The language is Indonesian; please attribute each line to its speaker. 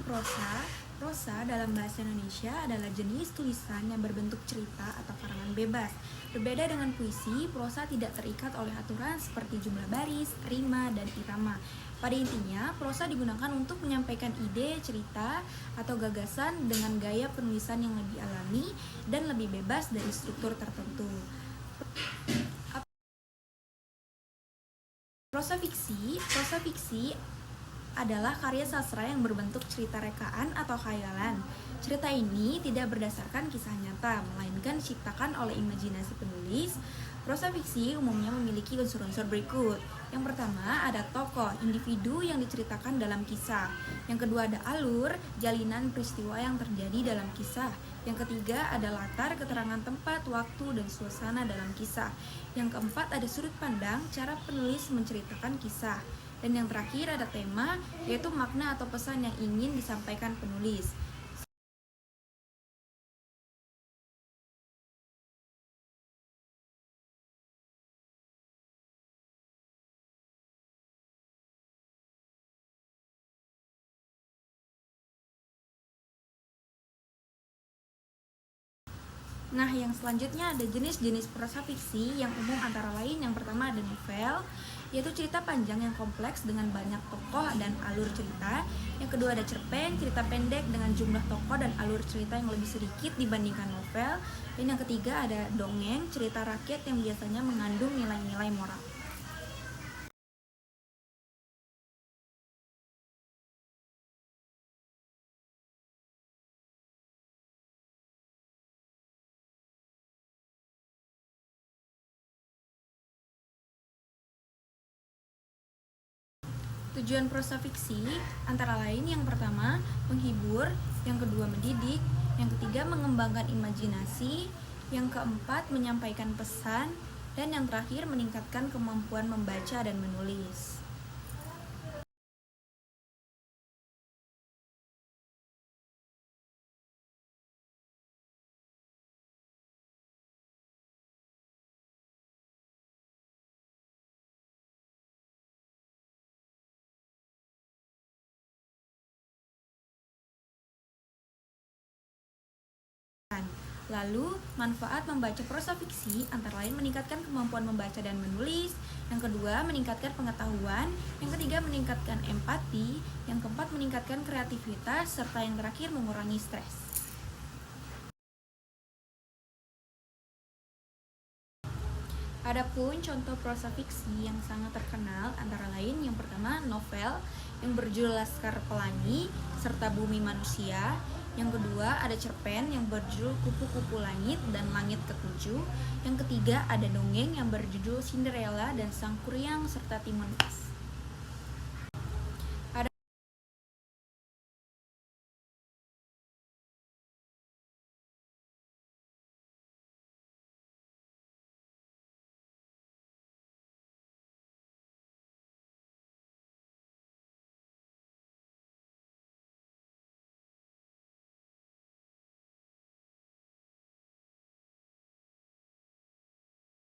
Speaker 1: Prosa dalam bahasa Indonesia adalah jenis tulisan yang berbentuk cerita atau karangan bebas. Berbeda dengan puisi, prosa tidak terikat oleh aturan seperti jumlah baris, rima, dan irama. Pada intinya, prosa digunakan untuk menyampaikan ide, cerita, atau gagasan dengan gaya penulisan yang lebih alami dan lebih bebas dari struktur tertentu. Prosa fiksi adalah karya sastra yang berbentuk cerita rekaan atau khayalan. Cerita ini tidak berdasarkan kisah nyata, melainkan diciptakan oleh imajinasi penulis. Prosa fiksi umumnya memiliki unsur-unsur berikut. Yang pertama, ada tokoh, individu yang diceritakan dalam kisah. Yang kedua, ada alur, jalinan peristiwa yang terjadi dalam kisah. Yang ketiga, ada latar, keterangan tempat, waktu, dan suasana dalam kisah. Yang keempat, ada sudut pandang, cara penulis menceritakan kisah. Dan yang terakhir ada tema, yaitu makna atau pesan yang ingin disampaikan penulis. Nah, yang selanjutnya ada jenis-jenis prosa fiksi yang umum antara lain. Yang pertama ada novel, yaitu cerita panjang yang kompleks dengan banyak tokoh dan alur cerita. Yang kedua ada cerpen, cerita pendek dengan jumlah tokoh dan alur cerita yang lebih sedikit dibandingkan novel. Dan yang ketiga ada dongeng, cerita rakyat yang biasanya mengandung nilai-nilai moral. Tujuan prosa fiksi antara lain yang pertama menghibur, yang kedua mendidik, yang ketiga mengembangkan imajinasi, yang keempat menyampaikan pesan, dan yang terakhir meningkatkan kemampuan membaca dan menulis. Lalu, manfaat membaca prosa fiksi antara lain meningkatkan kemampuan membaca dan menulis, yang kedua meningkatkan pengetahuan, yang ketiga meningkatkan empati, yang keempat meningkatkan kreativitas, serta yang terakhir mengurangi stres. Adapun contoh prosa fiksi yang sangat terkenal antara lain yang pertama novel yang berjudul Laskar Pelangi serta Bumi Manusia. Yang kedua ada cerpen yang berjudul Kupu-Kupu Langit dan Langit Ketujuh. Yang ketiga ada dongeng yang berjudul Cinderella dan Sang Kuryang serta Timun Pas.